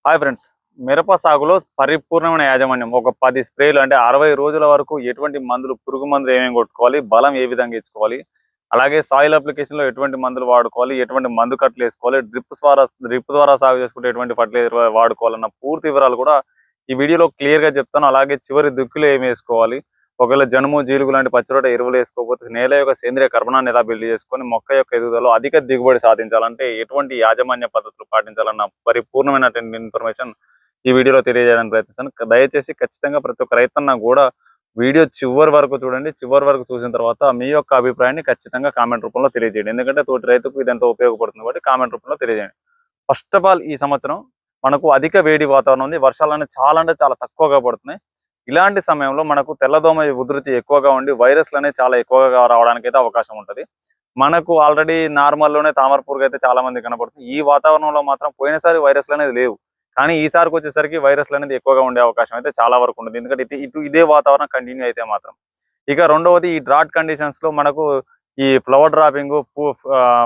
Hi friends, మిరప సాగులో పరిపూర్ణమైన యాజమాన్యం ఒక 10 స్ప్రేలు అంటే 60 రోజుల వరకు ఎటువంటి మందులు, పురుగు మందులు ఏమేమి కొట్టుకోవాలి, బలం ఏ విధంగా ఇచ్చుకోవాలి, అలాగే సాయిల్ అప్లికేషన్లో ఎటువంటి మందులు వాడుకోవాలి, ఎటువంటి మందు కట్టలు వేసుకోవాలి, డ్రిప్ ద్వారా సాగు చేసుకుంటే ఎటువంటి ఫర్టిలైజర్ వాడుకోవాలన్న పూర్తి వివరాలు కూడా ఈ వీడియోలో క్లియర్గా చెప్తాను. అలాగే చివరి దుక్కులు ఏమి వేసుకోవాలి, ఒకవేళ జనుము, జీలుగు లాంటి పచ్చిరొట్ట ఎరువులు వేసుకోకపోతే నేల యొక్క సేంద్రియ కర్బనాన్ని ఎలా బిల్డ్ చేసుకొని మొక్క యొక్క ఎదుగుదలలో అధిక దిగుబడి సాధించాలంటే ఎటువంటి యాజమాన్య పద్ధతులు పాటించాలన్న పరిపూర్ణమైనటువంటి ఇన్ఫర్మేషన్ ఈ వీడియోలో తెలియజేయడానికి ప్రయత్నిస్తాను. దయచేసి ఖచ్చితంగా ప్రతి ఒక్క రైతన్న కూడా వీడియో చివరి వరకు చూడండి. చివరి వరకు చూసిన తర్వాత మీ యొక్క అభిప్రాయాన్ని ఖచ్చితంగా కామెంట్ రూపంలో తెలియజేయండి. ఎందుకంటే తోటి రైతుకు ఇదంతా ఉపయోగపడుతుంది కాబట్టి కామెంట్ రూపంలో తెలియజేయండి. ఫస్ట్ ఆఫ్ ఆల్, ఈ సంవత్సరం మనకు అధిక వేడి వాతావరణం ఉంది. వర్షాలు అనేది చాలా అంటే చాలా తక్కువగా పడుతున్నాయి. ఇలాంటి సమయంలో మనకు తెల్లదోమ ఉధృతి ఎక్కువగా ఉండి వైరస్లు అనేవి చాలా ఎక్కువగా రావడానికి అయితే అవకాశం ఉంటుంది. మనకు ఆల్రెడీ నార్మల్లోనే తామర పురుగు అయితే చాలా మంది కనపడుతుంది. ఈ వాతావరణంలో మాత్రం పోయినసారి వైరస్లు అనేది లేవు, కానీ ఈసారికి వచ్చేసరికి వైరస్లు అనేది ఎక్కువగా ఉండే అవకాశం అయితే చాలా వరకు ఉంటుంది. ఎందుకంటే ఇదే వాతావరణం కంటిన్యూ అయితే మాత్రం. ఇక రెండవది, ఈ డ్రాట్ కండిషన్స్ లో మనకు ఈ ఫ్లవర్ డ్రాపింగ్,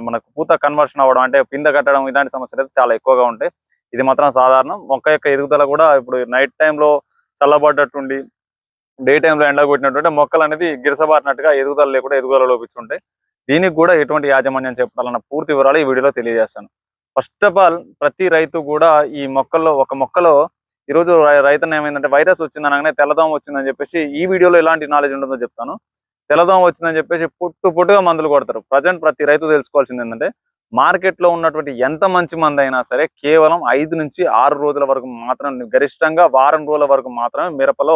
మనకు పూత కన్వర్షన్ అవ్వడం, అంటే పింద కట్టడం, ఇలాంటి సమస్యలు అయితే చాలా ఎక్కువగా ఉంటాయి. ఇది మాత్రం సాధారణం. మొక్క యొక్క ఎదుగుదల కూడా ఇప్పుడు నైట్ టైంలో చల్లబడ్డట్టుండి డే టైంలో ఎండ కొట్టినట్టుంటే మొక్కలు అనేది గిరసబారినట్టుగా ఎదుగుదల లేకుండా ఎదుగుదల లోపించుంటాయి. దీనికి కూడా ఎటువంటి యాజమాన్యం చెప్పాలన్న పూర్తి వివరాలు ఈ వీడియోలో తెలియజేస్తాను. ఫస్ట్ ఆఫ్ ఆల్, ప్రతి రైతు కూడా ఈ మొక్కలో ఈరోజు రైతన్న ఏమైందంటే వైరస్ వచ్చిందనగానే తెల్లదోమ వచ్చిందని చెప్పేసి ఈ వీడియోలో ఎలాంటి నాలెడ్జ్ ఉంటుందో చెప్తాను. తెల్లదోమ వచ్చిందని చెప్పేసి పుట్టుగా మందులు కొడతారు. ప్రజెంట్ ప్రతి రైతు తెలుసుకోవాల్సింది ఏంటంటే, మార్కెట్లో ఉన్నటువంటి ఎంత మంచి మందు అయినా సరే కేవలం 5 నుంచి 6 రోజుల వరకు మాత్రం, గరిష్టంగా వారం రోజుల వరకు మాత్రమే మిరపలో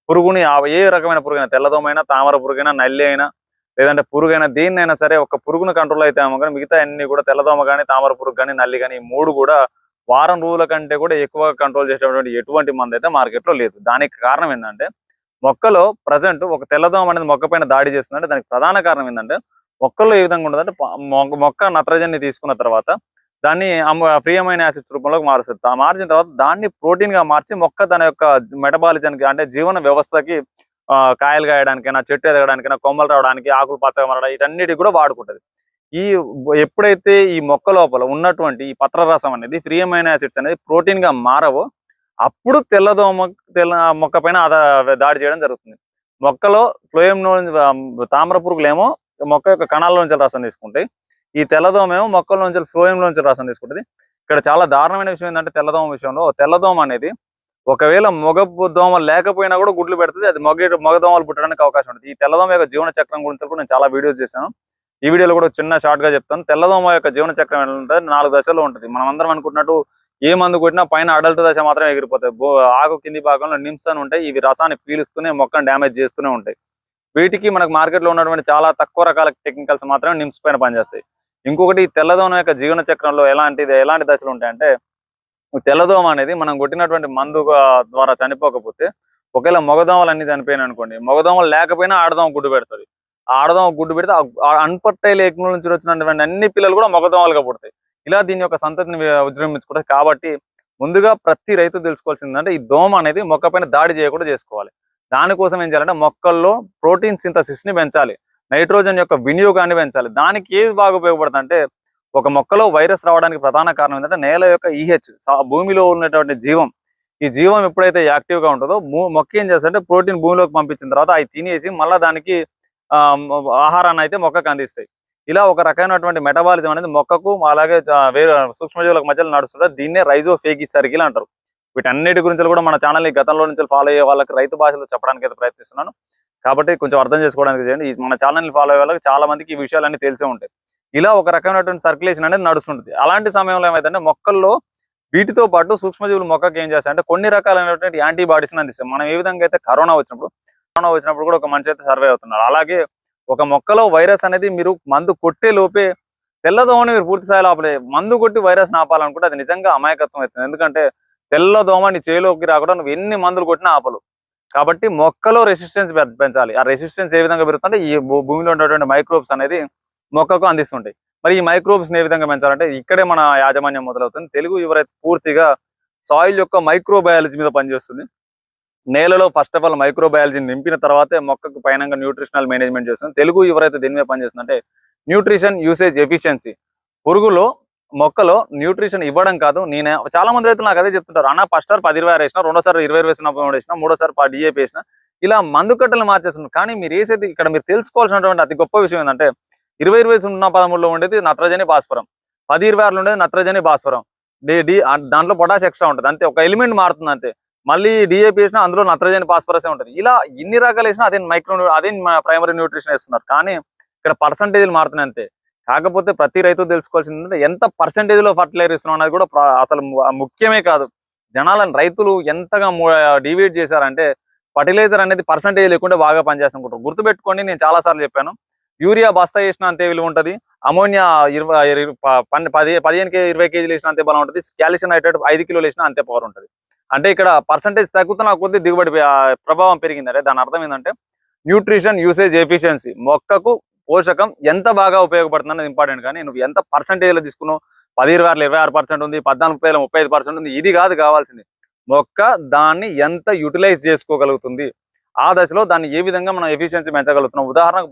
పురుగుని, ఏ రకమైన పురుగైనా, తెల్లదోమైనా, తామర పురుగైనా, నల్లి అయినా, లేదంటే పురుగైనా, దేన్నైనా సరే ఒక పురుగును కంట్రోల్ అయితే ఏమో కానీ మిగతా అన్ని కూడా తెల్లదోమ కానీ, తామర పురుగు కానీ, నల్లి కానీ, ఈ 3 కూడా వారం రోజుల కంటే కూడా ఎక్కువగా కంట్రోల్ చేసేటువంటి ఎటువంటి మందు అయితే మార్కెట్లో లేదు. దానికి కారణం ఏంటంటే, మొక్కలో ప్రజెంట్ ఒక తెల్లదోమ అనేది మొక్క పైన దాడి చేస్తుందంటే దానికి ప్రధాన కారణం ఏంటంటే, మొక్కల్లో ఏ విధంగా ఉంటుందంటే, మొక్క నత్రజని తీసుకున్న తర్వాత దాన్ని ఫ్రీ అమైనో యాసిడ్స్ రూపంలోకి మారుస్తుంది. మార్చిన తర్వాత దాన్ని ప్రోటీన్ గా మార్చి మొక్క తన యొక్క మెటబాలిజానికి, అంటే జీవన వ్యవస్థకి, కాయలు కాయడానికైనా, చెట్టు ఎదగడానికైనా, కొమ్మలు రావడానికి, ఆకులు పచ్చగా మారడం, వీటన్నిటికి కూడా వాడుకుంటది. ఈ ఎప్పుడైతే ఈ మొక్క లోపల ఉన్నటువంటి ఈ పత్ర రసం అనేది, ఫ్రీ అమైనో యాసిడ్స్ అనేది ప్రోటీన్ గా మారవో అప్పుడు తెల్ల మొక్క పైన దాడి చేయడం జరుగుతుంది. మొక్కలో ఫ్లోయంలో తామర పురుగులేమో మొక్క యొక్క కణాల నుంచి రసం తీసుకుంటాయి. ఈ తెల్లదోమేమో మొక్కల నుంచి ఫ్లోయంలో నుంచి రసం తీసుకుంటుంది. ఇక్కడ చాలా దారుణమైన విషయం ఏంటంటే, తెల్లదోమ విషయంలో తెల్లదోమ అనేది ఒకవేళ మగ దోమ లేకపోయినా కూడా గుడ్లు పెడుతుంది. అది మగ దోమలు పుట్టడానికి అవకాశం ఉంటుంది. ఈ తెల్లదోమ యొక్క జీవన చక్రం గురించి కూడా నేను చాలా వీడియోస్ చేశాను. ఈ వీడియోలో కూడా చిన్న షార్ట్ గా చెప్తాను. తెల్లదోమ యొక్క జీవన చక్రం ఏంటంటే 4 దశలో ఉంటుంది. మనం అందరం అనుకుంటున్నట్టు ఏ మందు కొట్టినా పైన అడల్ట్ దశ మాత్రమే ఎగిరిపోతాయి. ఆకు కింది భాగంలో నిమ్స్ అని ఉంటాయి. ఇవి రసాన్ని పీలుస్తూనే మొక్కను డ్యామేజ్ చేస్తూనే ఉంటాయి. వీటికి మనకు మార్కెట్ లో ఉన్నటువంటి చాలా తక్కువ రకాల టెక్నికల్స్ మాత్రమే నిమ్స్ పైన పనిచేస్తాయి. ఇంకొకటి, తెల్లదోమ యొక్క జీవన చక్రంలో ఎలాంటి దశలు ఉంటాయంటే, తెల్లదోమ అనేది మనం కొట్టినటువంటి మందు ద్వారా చనిపోకపోతే, ఒకవేళ మగదోమలు అన్ని చనిపోయినాయి అనుకోండి, మగదోమలు లేకపోయినా ఆడదోమ గుడ్డు పెడుతుంది. ఆ ఆడదోమ గుడ్డు పెడితే అన్ఫర్టైల్ ఎగ్ నుంచి వచ్చినటువంటి అన్ని పిల్లలు కూడా మగదోమలుగా పుడతాయి. ఇలా దీని యొక్క సంతతిని విజృంభించుకుంటాయి. కాబట్టి ముందుగా ప్రతి రైతు తెలుసుకోవాల్సిందంటే, ఈ దోమ అనేది మొక్క పైన దాడి చేయకుండా చేసుకోవాలి. దానికోసం ఏం చేయాలంటే, మొక్కల్లో ప్రోటీన్ సింథసిస్ ని పెంచాలి, నైట్రోజన్ యొక్క వినియోగాన్ని పెంచాలి. దానికి ఏది బాగా ఉపయోగపడుతుంది అంటే, ఒక మొక్కలో వైరస్ రావడానికి ప్రధాన కారణం ఏంటంటే నేల యొక్క ఈహెచ్, భూమిలో ఉన్నటువంటి జీవం. ఈ జీవం ఎప్పుడైతే యాక్టివ్ గా ఉంటుందో మొక్క ఏం చేస్తుందంటే, ప్రోటీన్ భూమిలోకి పంపించిన తర్వాత అవి తినేసి మళ్ళీ దానికి ఆహారాన్ని అయితే మొక్కకు అందిస్తాయి. ఇలా ఒక రకమైనటువంటి మెటబాలిజం అనేది మొక్కకు, అలాగే వేరే సూక్ష్మజీవులకు మధ్యలో నడుస్తుంటే దీన్నే రైజోఫేగిస్ సర్కిల్ అంటారు. వీటన్నిటి గురించి కూడా మన ఛానల్ గతంలో నుంచి ఫాలో అయ్యే వాళ్ళకి రైతు భాషలో చెప్పడానికి అయితే ప్రయత్నిస్తున్నాను. కాబట్టి కొంచెం అర్థం చేసుకోవడానికి చేయండి. మన ఛానల్ని ఫాలో అయ్యే వాళ్ళకి చాలా మందికి ఈ విషయాలన్నీ తెలిసే ఉంటాయి. ఇలా ఒక రకమైనటువంటి సర్క్యులేషన్ అనేది నడుస్తుంటుంది. అలాంటి సమయంలో ఏమైందంటే, మొక్కల్లో వీటితో పాటు సూక్ష్మజీవులు మొక్కకి ఏం చేస్తాయంటే కొన్ని రకాలైనటువంటి యాంటీబాడీస్ అందిస్తాయి. మనం ఏ విధంగా అయితే కరోనా వచ్చినప్పుడు కూడా ఒక మనిషి అయితే సర్వే అవుతున్నారు. అలాగే ఒక మొక్కలో వైరస్ అనేది మీరు మందు కొట్టే లోపే తెల్లదోమని మీరు పూర్తి స్థాయిలో ఆపలే. మందు కొట్టి వైరస్ ఆపాలనుకుంటే అది నిజంగా అమాయకత్వం అవుతుంది. ఎందుకంటే తెల్లదోమ నీ చేలోకి రాకుండా నువ్వు ఎన్ని మందులు కొట్టినా ఆపలు. కాబట్టి మొక్కలో రెసిస్టెన్స్ పెంచాలి. ఆ రెసిస్టెన్స్ ఏ విధంగా పెరుగుతుంటే, ఈ భూమిలో ఉన్నటువంటి మైక్రోబ్స్ అనేది మొక్కకు అందిస్తుంటాయి. మరి ఈ మైక్రోబ్స్ ఏ విధంగా పెంచాలంటే, ఇక్కడే మన యాజమాన్యం మొదలవుతుంది. తెలుగు ఎవరైతే పూర్తిగా సాయిల్ యొక్క మైక్రోబయాలజీ మీద పనిచేస్తుంది. నేలలో ఫస్ట్ ఆఫ్ ఆల్ మైక్రోబయాలజీని నింపిన తర్వాతే మొక్కకు పైన న్యూట్రిషనల్ మేనేజ్మెంట్ చేస్తుంది. తెలుగు ఎవరైతే దీని మీద పనిచేస్తుందంటే, న్యూట్రిషన్ యూసేజ్ ఎఫిషియన్సీ. పురుగులో మొక్కలో న్యూట్రిషన్ ఇవ్వడం కాదు. నేను చాలా మంది రైతులు నాకు అదే చెప్తుంటారు, అన్న ఫస్ట్ సారి 10-20 వేసినా, రెండోసారి 20 వేసినా, మూడోసారి DAP వేసినా, ఇలా మందు కట్టలు మార్చేస్తున్నారు. కానీ మీరు వేసేది ఇక్కడ మీరు తెలుసుకోవాల్సినటువంటి అతి గొప్ప విషయం ఏంటంటే 20-20-0-13లో ఉండేది నత్రజని భాస్వరం, 10-26లో ఉండేది నత్రజని భాస్వరం, దాంట్లో పొటాష్ ఎక్స్ట్రా ఉంటుంది అంతే, ఒక ఎలిమెంట్ మారుతుంది అంతే. మళ్ళీ DAP వేసినా అందులో నత్రజని భాస్వరసే ఉంటుంది. ఇలా ఇన్ని రకాలు వేసినా అదే ప్రైమరీ న్యూట్రిషన్ వేస్తున్నారు. కానీ ఇక్కడ పర్సంటేజ్లు మారుతున్నాయి అంతే. కాకపోతే ప్రతి రైతు తెలుసుకోవాల్సింది ఏంటంటే ఎంత పర్సంటేజ్ లో ఫర్టిలైజర్ ఇస్తున్నాం అనేది కూడా అసలు ముఖ్యమే కాదు. జనాలను రైతులు ఎంతగా డివైడ్ చేశారంటే ఫర్టిలైజర్ అనేది పర్సంటేజ్ లేకుండా బాగా పనిచేస్తుంటారు. గుర్తుపెట్టుకోండి, నేను చాలా సార్లు చెప్పాను, యూరియా బస్తా వేసినా అంతే విలువ ఉంటుంది, అమోనియా 15-20 కేజీలు వేసినా అంతే బలం ఉంటుంది, కాల్షియం నైట్రేట్ 5 కిలోలు వేసినా అంతే పవర్ ఉంటుంది. అంటే ఇక్కడ పర్సంటేజ్ తగ్గుతున్న కొద్దీ దిగుబడి ప్రభావం పెరిగింది. అంటే దాని అర్థం ఏంటంటే న్యూట్రిషన్ యూసేజ్ ఎఫిషియన్సీ, మొక్కకు పోషకం ఎంత బాగా ఉపయోగపడుతుంది అనేది ఇంపార్టెంట్. కానీ నువ్వు ఎంత పర్సంటేజ్ లో తీసుకున్నావు, 10-20 26% ఉంది, 14-30 35% ఉంది, ఇది కాదు కావాల్సింది. మొక్క దాన్ని ఎంత యూటిలైజ్ చేసుకోగలుగుతుంది, ఆ దశలో దాన్ని ఏ విధంగా మనం ఎఫిషియన్సీ పెంచగలుగుతున్నాం. ఉదాహరణకు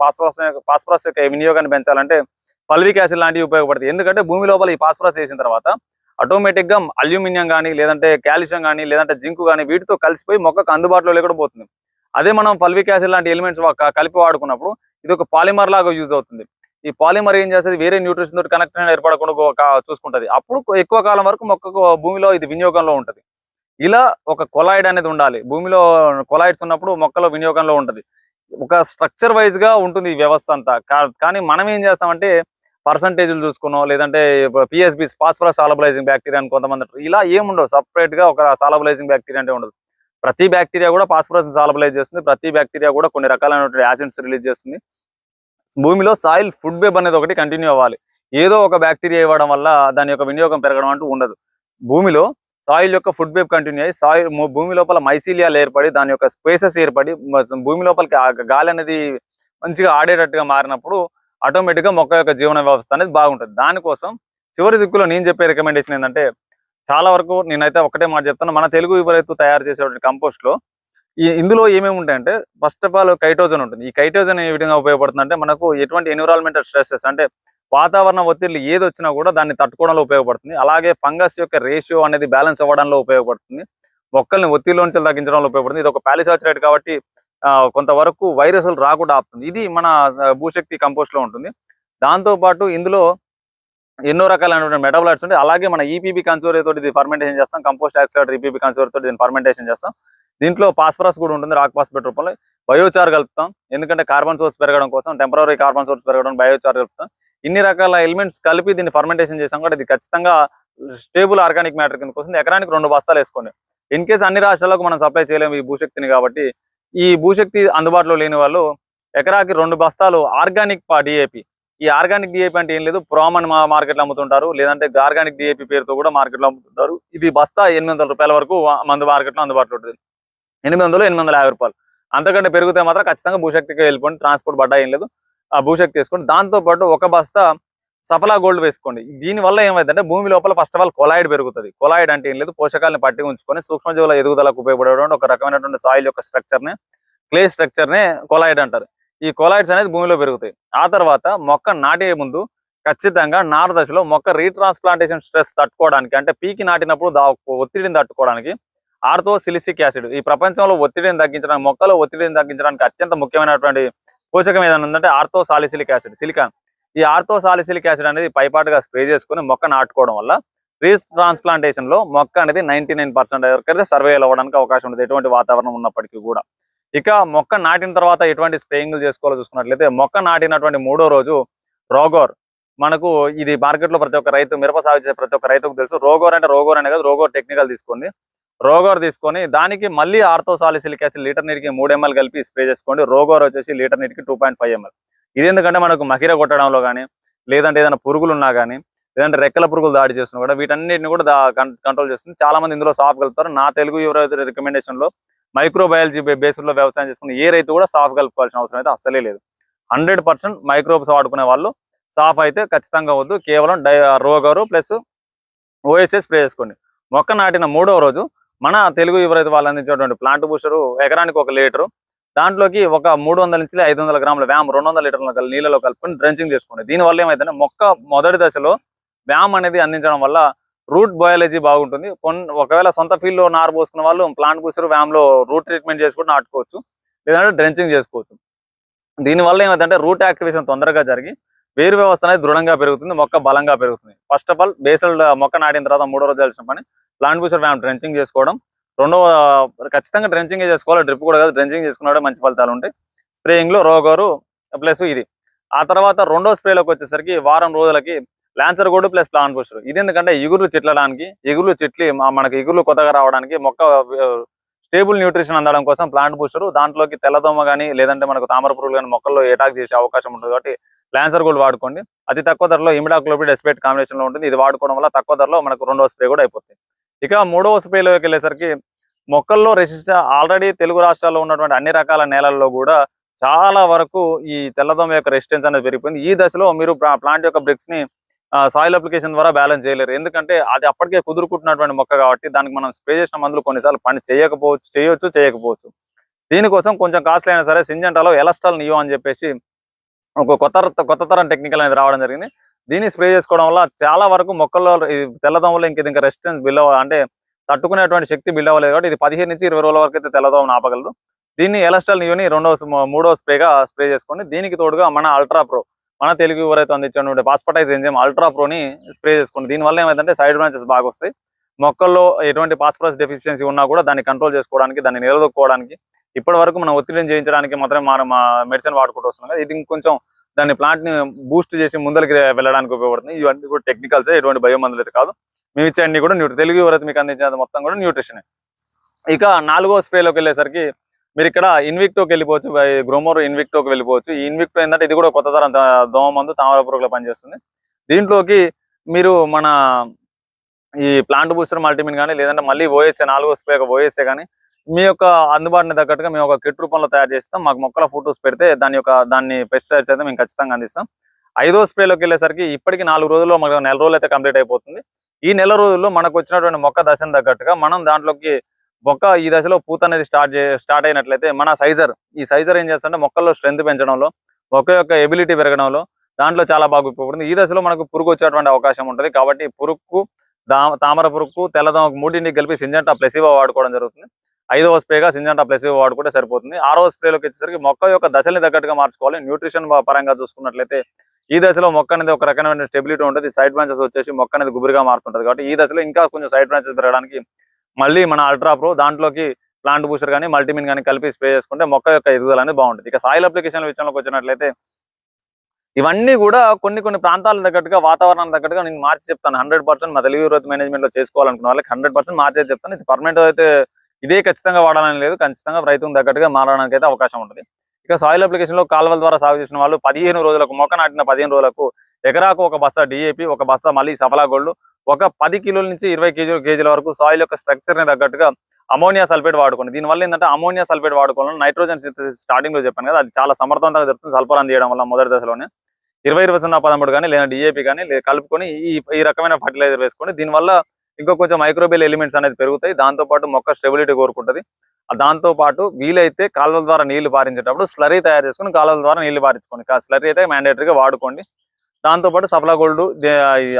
ఫాస్ఫరస్ యొక్క వినియోగాన్ని పెంచాలంటే పల్విక్ యాసిడ్ లాంటివి ఉపయోగపడతాయి. ఎందుకంటే భూమి లోపల ఈ ఫాస్ఫరస్ వేసిన తర్వాత ఆటోమేటిక్ గా అల్యూమినియం కానీ, లేదంటే కాల్షియం కానీ, లేదంటే జింక్ కానీ వీటితో కలిసిపోయి మొక్కకు అందుబాటులో లేకుండా పోతుంది. అదే మనం పల్విక్ యాసిడ్ లాంటి ఎలిమెంట్స్ కలిపి వాడుకున్నప్పుడు ఇది ఒక పాలిమర్ లాగా యూజ్ అవుతుంది. ఈ పాలిమర్ ఏం చేస్తుంది, వేరే న్యూట్రిషన్ తోటి కనెక్షన్ ఏర్పడకుండా చూసుకుంటది. అప్పుడు ఎక్కువ కాలం వరకు మొక్కకు భూమిలో ఇది వినియోగంలో ఉంటది. ఇలా ఒక కొలాయిడ్ అనేది ఉండాలి. భూమిలో కొలాయిడ్స్ ఉన్నప్పుడు మొక్కలో వినియోగంలో ఉంటది. ఒక స్ట్రక్చర్ వైజ్ గా ఉంటుంది ఈ వ్యవస్థ అంతా. కానీ మనం ఏం చేస్తామంటే పర్సంటేజ్లు చూసుకున్నాం, లేదంటే PSB ఫాస్ఫరస్ సాలబలైజింగ్ బ్యాక్టీరియా అని కొంతమంది, ఇలా ఏముండవు. సపరేట్ గా ఒక సాలబలైజింగ్ బ్యాక్టీరియా అంటే ఉండదు. ప్రతి బ్యాక్టీరియా కూడా ఫాస్ఫరస్ సాలబలైజ్ చేస్తుంది. ప్రతి బ్యాక్టీరియా కూడా కొన్ని రకాలైనటువంటి యాసిడ్స్ రిలీజ్ చేస్తుంది. భూమిలో సాయిల్ ఫుడ్ వెబ్ అనేది ఒకటి కంటిన్యూ అవ్వాలి. ఏదో ఒక బ్యాక్టీరియా ఇవ్వడం వల్ల దాని యొక్క వినియోగం పెరగడం అంటూ ఉండదు. భూమిలో సాయిల్ యొక్క ఫుడ్ వెబ్ కంటిన్యూ అయ్యి భూమి లోపల మైసీలియాలు ఏర్పడి, దాని యొక్క స్పేసెస్ ఏర్పడి, భూమి లోపలికి గాలి అనేది మంచిగా ఆడేటట్టుగా మారినప్పుడు ఆటోమేటిక్ గా మొక్క యొక్క జీవన వ్యవస్థ అనేది బాగుంటుంది. దానికోసం చివరి దిక్కులో నేను చెప్పే రికమెండేషన్ ఏంటంటే, చాలా వరకు నేనైతే ఒకటే మాట చెప్తాను, మన తెలుగు యువ రైతు తయారు చేసేటువంటి కంపోస్ట్ లో ఇందులో ఏమేమి ఉంటాయంటే, ఫస్ట్ ఆఫ్ ఆల్ కైటోజన్ ఉంటుంది. ఈ కైటోజన్ ఏ విధంగా ఉపయోగపడుతుంది అంటే, మనకు ఎటువంటి ఎన్విరాన్మెంటల్ స్ట్రెసెస్ అంటే వాతావరణ ఒత్తిళ్లు ఏది వచ్చినా కూడా దాన్ని తట్టుకోవడంలో ఉపయోగపడుతుంది. అలాగే ఫంగస్ యొక్క రేషియో అనేది బ్యాలెన్స్ అవ్వడంలో ఉపయోగపడుతుంది. మొక్కల్ని ఒత్తిడిలో నుంచి తగ్గించడంలో ఉపయోగపడుతుంది. ఇది ఒక పాలిసాచురేట్ కాబట్టి కొంతవరకు వైరస్లు రాకుండా ఆపుతుంది. ఇది మన భూశక్తి కంపోస్ట్ లో ఉంటుంది. దాంతో పాటు ఇందులో ఎన్నో రకాలైనటువంటి మెటాబలైట్స్ ఉంటాయి. అలాగే మన EPB కన్సోరియా తోటి ఇది ఫర్మెంటేషన్ చేస్తాం. కంపోస్ట్ యాక్సిలేటర్ EPB కన్సోరియా తోటి దీన్ని ఫర్మెంటేషన్ చేస్తాం. దీంట్లో ఫాస్ఫరస్ కూడా ఉంటుంది, రాక్ ఫాస్ఫేట్ రూపంలో. బయోచార్ కలుపుతాం, ఎందుకంటే కార్బన్ సోర్స్ పెరగడం కోసం, టెంపరరీ కార్బన్ సోర్స్ పెరగడం బయోచార్ కలుపుతాం. ఇన్ని రకాల ఎలిమెంట్స్ కలిపి దీన్ని ఫర్మెంటేషన్ చేసాం కూడా ఇది ఖచ్చితంగా స్టేబుల్ ఆర్గానిక్ మ్యాటర్ కింద కోసం ఎకరానికి 2 బస్తాలు వేసుకోండి. ఇన్ కేసు అన్ని రాష్ట్రాలకు మనం సప్లై చేయలేము ఈ భూశక్తిని, కాబట్టి ఈ భూశక్తి అందుబాటులో లేని వాళ్ళు ఎకరాకి 2 బస్తాలు ఆర్గానిక్ DAP. ఈ ఆర్గానిక్ DAP అంటే ఏం లేదు, ప్రోమన్ మార్కెట్లో అమ్ముతుంటారు, లేదంటే ఆర్గానిక్ DAP పేరుతో కూడా మార్కెట్లో అమ్ముతుంటారు. ఇది బస్తా 800 రూపాయల వరకు మందు మార్కెట్లో అందుబాటులో ఉంటుంది. 800-850 రూపాయలు. అంతకంటే పెరిగితే మాత్రం ఖచ్చితంగా భూశక్తికి వెళ్ళిపోండి, ట్రాన్స్పోర్ట్ బడ్డా ఏం లేదు, ఆ భూశక్తి వేసుకోండి. దాంతో పాటు ఒక బస్తా సఫలా గోల్డ్ వేసుకోండి. దీని వల్ల ఏమైందంటే భూమి లోపల ఫస్ట్ ఆఫ్ ఆల్ కొలాయిడ్ పెరుగుతుంది. కొలాయిడ్ అంటే ఏం లేదు, పోషకాలను పట్టి ఉంచుకొని సూక్ష్మజీవుల ఎదుగుదలకు ఉపయోగపడేటువంటి ఒక రకమైనటువంటి సాయిల్ యొక్క స్ట్రక్చర్ నే, క్లే స్ట్రక్చర్ నే కొలాయిడ్ అంటారు. ఈ కొలాయిడ్స్ అనేది భూమిలో పెరుగుతాయి. ఆ తర్వాత మొక్క నాటే ముందు ఖచ్చితంగా నారు దశలో మొక్క రీట్రాన్స్ప్లాంటేషన్ స్ట్రెస్ తట్టుకోవడానికి, అంటే పీకి నాటినప్పుడు ఒత్తిడిని తట్టుకోవడానికి ఆర్థోసిలిసిక్ యాసిడ్, ఈ ప్రపంచంలో ఒత్తిడిని తగ్గించడానికి, మొక్కలో ఒత్తిడిని తగ్గించడానికి అత్యంత ముఖ్యమైనటువంటి పోషకం ఏదైనా ఉందంటే ఆర్థోసాలిసిలిక్ యాసిడ్, సిలికాన్. ఈ ఆర్థోసాలిసిలిక్ యాసిడ్ అనేది పైపాటుగా స్ప్రే చేసుకుని మొక్క నాటుకోవడం వల్ల రీట్రాన్స్ప్లాంటేషన్ లో మొక్క అనేది 99% వరకు సర్వేలు అవ్వడానికి అవకాశం ఉంటుంది, ఎటువంటి వాతావరణం ఉన్నప్పటికీ కూడా. ఇక మొక్క నాటిన తర్వాత ఎటువంటి స్ప్రేయింగ్లు చేసుకోవాలో చూసుకున్నట్లయితే, మొక్క నాటినటువంటి 3వ రోజు రోగోర్, మనకు ఇది మార్కెట్ లో ప్రతి ఒక్క రైతు, మిరప సాగు చేసే ప్రతి ఒక్క రైతుకు తెలుసు. రోగోర్ అంటే రోగోర్ అనే కాదు, రోగోర్ టెక్నికల్ తీసుకోండి. రోగోర్ తీసుకొని దానికి మళ్ళీ ఆర్థోసాలిసిలిక్ యాసిడ్ లీటర్ నీటికి 3 ml కలిపి స్ప్రే చేసుకోండి. రోగోర్ వచ్చేసి లీటర్ నీటికి 2.5 ml. ఇది ఎందుకంటే మనకు మహిర కొట్టడంలో కానీ, లేదంటే ఏదైనా పురుగులు ఉన్నా కానీ, లేదంటే రెక్కల పురుగులు దాడి చేస్తున్నా కూడా వీటన్నిటిని కూడా కంట్రోల్ చేస్తుంది. చాలా మంది ఇందులో సాఫ్ కలుపుతారు. నా తెలుగు యువ రికమెండేషన్ లో మైక్రోబయాలజీ బేస్డ్ లో వ్యవసాయం చేసుకుని ఏ రైతు కూడా సాఫ్ కలుపుకోవాల్సిన అవసరం అయితే అస్సలే లేదు. 100% మైక్రోబ్స్ వాడుకునే వాళ్ళు సాఫ్ అయితే ఖచ్చితంగా వద్దు, కేవలం రోగోరు ప్లస్ OSS స్ప్రే చేసుకోండి. మొక్క నాటిన 3వ రోజు మన తెలుగు యువ రైతు వాళ్ళు అందించేటువంటి ప్లాంట్ బూస్టరు ఎకరానికి 1 లీటరు, దాంట్లోకి ఒక 300 నుంచి 500 గ్రాముల వ్యామ్ 200 లీటర్ల నీళ్ళలో కలుపుకొని డ్రెంచింగ్ చేసుకోండి. దీనివల్ల ఏమైందంటే మొక్క మొదటి దశలో వ్యామ్ అనేది అందించడం వల్ల రూట్ బయాలజీ బాగుంటుంది. ఒకవేళ సొంత ఫీల్డ్ లో నారు పోసుకున్న వాళ్ళు ప్లాంట్ బూస్టర్ వ్యామ్ లో రూట్ ట్రీట్మెంట్ చేసుకుంటూ నాటుకోవచ్చు, లేదంటే డ్రెంచింగ్ చేసుకోవచ్చు. దీనివల్ల ఏమైందంటే రూట్ యాక్టివేషన్ తొందరగా జరిగి వేరు వ్యవస్థ అనేది దృఢంగా పెరుగుతుంది, మొక్క బలంగా పెరుగుతుంది. ఫస్ట్ ఆఫ్ ఆల్ బేసల్ మొక్క నాటిన తర్వాత 3వ రోజు చేయాల్సిన పని ప్లాంట్ బూస్టర్ వ్యామ్ డ్రెంచింగ్ చేసుకోవడం. రెండవ ఖచ్చితంగా డ్రెంచింగ్ చేసుకోవాలి, డ్రిప్ కూడా కాదు, డ్రెంచింగ్ చేసుకున్నాడే మంచి ఫలితాలు ఉంటాయి. స్ప్రేయింగ్ లో రోగోరు ప్లస్ ఇది. ఆ తర్వాత రెండో స్ప్రేలోకి వచ్చేసరికి వారం రోజులకి lancer gold plus plant booster. ఇది ఎందుకంటే ఇగుర్లు చిట్లడానికి, ఇగుర్లు చిట్లి మనకి ఇగుర్లు కొత్తగా రావడానికి, మొక్క స్టేబుల్ న్యూట్రిషన్ అందడం కోసం ప్లాంట్ బూస్టర్. దాంట్లోకి తెల్లదోమ కానీ లేదంటే మనకు తామర పురుగులు కానీ మొక్కల్లో అటాక్ చేసే అవకాశం ఉంటుంది కాబట్టి లాన్సర్ గోల్డ్ వాడుకోండి. అతి తక్కువ ధరలో ఇమిడాక్లోపిడ్ ఎస్పేట్ కాంబినేషన్ లో ఉంటుంది. ఇది వాడుకోవడం వల్ల తక్కువ ధరలో మనకు రెండవ స్ప్రే కూడా అయిపోతుంది. ఇక 3వ స్ప్రేలోకి వెళ్ళేసరికి మొక్కల్లో ఆల్రెడీ తెలుగు రాష్ట్రాల్లో ఉన్నటువంటి అన్ని రకాల నేలల్లో కూడా చాలా వరకు ఈ తెల్లదోమ యొక్క రెసిస్టెన్స్ అనేది పెరిగిపోయింది. ఈ దశలో మీరు ప్లాంట్ యొక్క బ్రిక్స్ ని సాయిల్ అప్లికేషన్ ద్వారా బ్యాలెన్స్ చేయలేరు. ఎందుకంటే అది అప్పటికే కుదురుకుంటున్నటువంటి మొక్క కాబట్టి దానికి మనం స్ప్రే చేసిన మందులు కొన్నిసార్లు పని చేయకపోవచ్చు. దీనికోసం కొంచెం కాస్ట్లీ అయినా సరే సింజెంటాలో ఎలస్ట్రాల్ నియో అని చెప్పేసి ఒక కొత్త తరం టెక్నికల్ అనేది రావడం జరిగింది. దీన్ని స్ప్రే చేసుకోవడం వల్ల చాలా వరకు మొక్కల్లో తెల్లదోమలో ఇంకా రెసిస్టెన్స్ అంటే తట్టుకునేటువంటి శక్తి బిల్డ్ అవ్వలేదు కాబట్టి ఇది 15 నుంచి 20 రోజుల వరకు అయితే తెల్లదోమను ఆపగలదు. దీన్ని ఎలస్ట్రాల్ నియోని 3వ స్ప్రేగా స్ప్రే చేసుకోండి. దీనికి తోడుగా మన అల్ట్రా ప్రో, మన తెలుగు ఎవరైతే అందించినటువంటి పాస్పటైజ్ ఎంజైమ్ అల్ట్రా ప్రోని స్ప్రే చేసుకోండి. దీనివల్ల ఏమైందంటే సైడ్ బ్రాంచెస్ బాగా వస్తాయి. మొక్కల్లో ఎటువంటి ఫాస్ఫరస్ డెఫిషియన్సీ ఉన్నా కూడా దాన్ని కంట్రోల్ చేసుకోవడానికి, దాన్ని నిలదొక్కుకోవడానికి, ఇప్పటి వరకు మనం ఒత్తిడిని జయించడానికి మాత్రమే మనం మెడిసిన్ వాడుకుంటూ వస్తున్నాం కదా, ఇది ఇంకొంచెం దాన్ని ప్లాంట్ ని బూస్ట్ చేసి ముందరికి వెళ్ళడానికి ఉపయోగపడుతుంది. ఇవన్నీ కూడా టెక్నికల్స్, ఎటువంటి బయోమందులు అయితే కాదు. మేము ఇచ్చే అన్ని కూడా తెలుగు ఎవరైతే మీకు అందించేది మొత్తం కూడా న్యూట్రిషన్. ఇక 4వ స్ప్రేలోకి వెళ్ళేసరికి మీరు ఇక్కడ ఇన్విక్టోకి వెళ్ళిపోవచ్చు, గ్రోమోర్ ఇన్విక్టోకి వెళ్ళిపోవచ్చు. ఈ ఇన్విక్టో ఏంటంటే ఇది కూడా కొత్త తరం దోమ మందు, తామర పురుగులో పనిచేస్తుంది. దీంట్లోకి మీరు మన ఈ ప్లాంట్ బూస్టర్ మల్టీమిన్ కానీ లేదంటే మళ్ళీ ఓఎస్ఏ 4వ స్ప్రే ఓఎస్ఏ కానీ మీ యొక్క అందుబాటుని తగ్గట్టుగా మేము ఒక కిట్ రూపంలో తయారు చేస్తాం. మాకు మొక్కల ఫోటోస్ పెడితే దాన్ని పెస్టిసైడ్స్ అయితే మేము ఖచ్చితంగా అందిస్తాం. 5వ స్ప్రేలోకి వెళ్ళేసరికి ఇప్పటికి 4 రోజుల్లో మనకు నెల రోజులు అయితే కంప్లీట్ అయిపోతుంది. ఈ నెల రోజుల్లో మనకు వచ్చినటువంటి మొక్క దశను తగ్గట్టుగా మనం దాంట్లోకి మొక్క ఈ దశలో పూత అనేది స్టార్ట్ అయినట్లయితే మన ఈ సైజర్ ఏం చేస్తుంటే మొక్కల్లో స్ట్రెంత్ పెంచడంలో, మొక్క యొక్క ఎబిలిటీ పెరగడంలో దాంట్లో చాలా బాగా ఉపయోగపడుతుంది. ఈ దశలో మనకు పురుగు వచ్చేటువంటి అవకాశం ఉంటుంది కాబట్టి పురుగుకు, తామర పురుగుకు, తెల్లదోమకు మూడింటికి కలిపి సింజెంటా ప్లెసివో వాడుకోవడం జరుగుతుంది. 5వ స్ప్రేగా సింజెంటా ప్లెసివో వాడుకుంటే సరిపోతుంది. 6వ స్ప్రేలోకి వచ్చేసరికి మొక్క యొక్క దశని తగ్గట్టుగా మార్చుకోవాలి. న్యూట్రిషన్ పరంగా చూసుకున్నట్లయితే ఈ దశలో మొక్క అనేది ఒక రకమైన స్టెబిలిటీ ఉంటుంది. సైడ్ బ్రాంచెస్ వచ్చేసి మొక్క అనేది గుబురుగా మారుతుంటది కాబట్టి ఈ దశలో ఇంకా కొంచెం సైడ్ బ్రాంచెస్ పెరగడానికి మళ్ళీ మన అల్ట్రా ప్రో దాంట్లోకి ప్లాంట్ బూస్టర్ కానీ మల్టీమిన్ కానీ కలిపి స్ప్రే చేసుకుంటే మొక్క యొక్క ఎదుగుదల అనేది బాగుంటుంది. ఇక సాయిల్ అప్లికేషన్ విషయంలోకి వచ్చినట్లయితే ఇవన్నీ కూడా కొన్ని ప్రాంతాల తగ్గట్టుగా, వాతావరణం తగ్గట్టుగా నేను మార్చి చెప్తాను. 100% మా తెలుగు యూరోత్ మేనేజ్మెంట్ లో చేసుకోవాలనుకున్న వాళ్ళకి 100% మార్చేది చెప్తాను. ఇది పర్మనెంట్ అయితే ఇదే ఖచ్చితంగా వాడాలని లేదు, ఖచ్చితంగా రైతుకు తగ్గట్టుగా మారడానికి అయితే అవకాశం ఉంటుంది. ఇక సాయిల్ అప్లికేషన్ లో కాలువల ద్వారా సాగు చేసిన వాళ్ళు 15 రోజులకు, మొక్క నాటిన 15 రోజులకు ఎకరాకు ఒక బస్తా డిఏపి, ఒక బస్తా మళ్ళీ సఫలా గోల్డ్, ఒక 10 కిలోల నుంచి 20 కేజీల వరకు సాయిల్ యొక్క స్ట్రక్చర్ ని తగ్గట్టుగా అమోనియా సల్ఫేట్ వాడుకోండి. దీనివల్ల ఏంటంటే అమోనియా సల్ఫేట్ వాడుకోవడం నైట్రోజన్ సింథసిస్ స్టార్టింగ్ లో చెప్పాను కదా, అది చాలా సమర్థవంతంగా జరుగుతుంది. సల్ఫరాన్ చేయడం వల్ల మొదటి దశలోనే 20-20-13 కానీ లేదా డిఏపి కానీ కలుపుకొని ఈ రకమైన ఫర్టిలైజర్ వేసుకోండి. దీనివల్ల ఇంకా కొంచెం మైక్రోబియల్ ఎలిమెంట్స్ అనేది పెరుగుతాయి. దాంతోపాటు మొక్క స్టెబిలిటీ కోరుకుంటుంది. దాంతో పాటు వీలైతే కాలువల ద్వారా నీళ్లు పారించేటప్పుడు స్లరీ తయారు చేసుకుని కాలువల ద్వారా నీళ్లు పారించుకోండి. స్లరీ అయితే మ్యాండేటరీగా వాడుకోండి. దాంతోపాటు సఫలా గోల్డ్,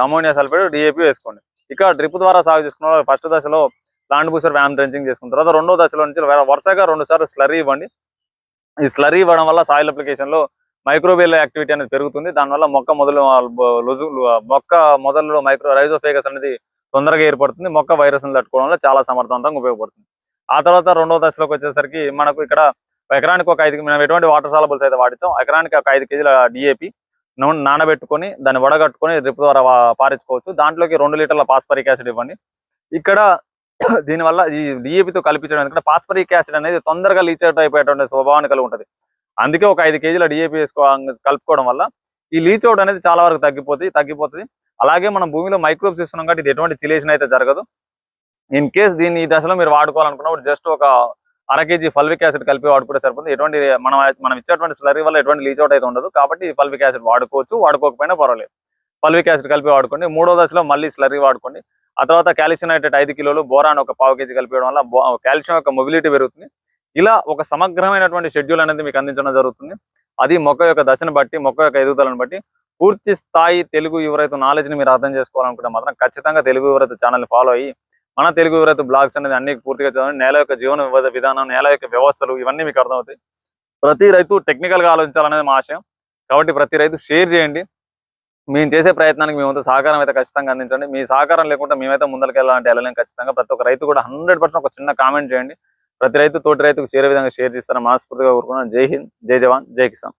అమోనియా సల్ఫేట్, డిఏపి వేసుకోండి. ఇక డ్రిప్ ద్వారా సాగు చేసుకున్న ఫస్ట్ దశలో ప్లాంట్ బూస్టర్ వ్యామ్ డ్రెంచింగ్ చేసుకున్న తర్వాత రెండో దశలో నుంచి వరుసగా 2 సార్లు స్లరీ ఇవ్వండి. ఈ స్లరీ ఇవ్వడం వల్ల సాయిల్ అప్లికేషన్ లో మైక్రోబియల్ యాక్టివిటీ అనేది పెరుగుతుంది. దానివల్ల మొక్క మొదలులో రైజోఫేగస్ అనేది తొందరగా ఏర్పడుతుంది. మొక్క వైరస్ తట్టుకోవడంలో చాలా సమర్థవంతంగా ఉపయోగపడుతుంది. ఆ తర్వాత రెండో దశలోకి వచ్చేసరికి మనకు ఇక్కడ ఎకరానికి ఒక 5 మనం ఎటువంటి వాటర్ సాలబుల్స్ అయితే వాడించాం, ఎకరానికి ఒక 5 కేజీల డిఏపి నానబెట్టుకొని దాన్ని వడగట్టుకొని డ్రిప్ ద్వారా పారించుకోవచ్చు. దాంట్లోకి 2 లీటర్ల పాస్పరిక్ యాసిడ్ ఇవ్వండి. ఇక్కడ దీనివల్ల ఈ డిఏపితో కల్పించడం ఎందుకంటే పాస్పరిక్ యాసిడ్ అనేది తొందరగా లీచ్ అవుట్ అయిపోయేటువంటి స్వభావాన్ని కలిగి ఉంటుంది. అందుకే ఒక 5 కేజీల డిఏపి కలుపుకోవడం వల్ల ఈ లీచ్ అవుట్ అనేది చాలా వరకు తగ్గిపోతుంది. అలాగే మనం భూమిలో మైక్రోబ్స్ ఇస్తున్నాం కాబట్టి ఇది ఎటువంటి చిలేషన్ అయితే జరగదు. ఇన్ కేస్ దీన్ని ఈ దశలో మీరు వాడుకోవాలనుకున్నప్పుడు జస్ట్ ఒక 1/2 కేజీ ఫల్విక్ యాసిడ్ కలిపి వాడుకుంటే సరిపోతుంది. ఎటువంటి మనం ఇచ్చేటువంటి స్లరీ వల్ల ఎటువంటి లీచ్ అవుట్ అయితే ఉండదు కాబట్టి ఫల్విక్ యాసిడ్ వాడుకోవచ్చు, వాడుకోకపోయినా పర్వాలేదు. ఫల్విక్ యాసిడ్ కలిపి వాడుకోండి. మూడో దశలో మళ్ళీ స్లరీ వాడుకోండి. ఆ తర్వాత కాల్షియం నైట్రేట్ 5 కిలోలు, బోరాన్ ఒక 1/4 కేజీ కలిపి వల్ల కాల్షియం యొక్క మొబిలిటీ పెరుగుతుంది. ఇలా ఒక సమగ్రమైనటువంటి షెడ్యూల్ అనేది మీకు అందించడం జరుగుతుంది. అది మొక్క యొక్క దశను బట్టి, మొక్క యొక్క ఎదుగుదలను బట్టి పూర్తి స్థాయి తెలుగు యువ రైతు నాలెడ్జ్ ని మీరు అర్థం చేసుకోవాలనుకుంటే మాత్రం ఖచ్చితంగా తెలుగు యువ రైతు ఛానల్ ని ఫాలో అయ్యి మన తెలుగు యువ రైతు బ్లాగ్స్ అనేది అన్ని పూర్తిగా చదవండి. నేల యొక్క జీవన విధానం, నేల యొక్క వ్యవస్థలు ఇవన్నీ మీకు అర్థమవుతాయి. ప్రతి రైతు టెక్నికల్ గా ఆలోచించాలనేది మా ఆశయం. కాబట్టి ప్రతి రైతు షేర్ చేయండి. మేము చేసే ప్రయత్నానికి మీ వంతు సహకారం అయితే ఖచ్చితంగా అందించండి. మీ సహకారం లేకుండా మేమైతే ముందరికి వెళ్ళాలంటే వెళ్ళలేం. ఖచ్చితంగా ప్రతి ఒక్క రైతు కూడా 100% ఒక చిన్న కామెంట్ చేయండి. ప్రతి రైతు తోటి రైతుకు చేరే విధంగా షేర్ చేస్తారని మనస్ఫూర్తిగా కోరుకున్నాను. జై హింద్, జై జవాన్, జై కిసాన్.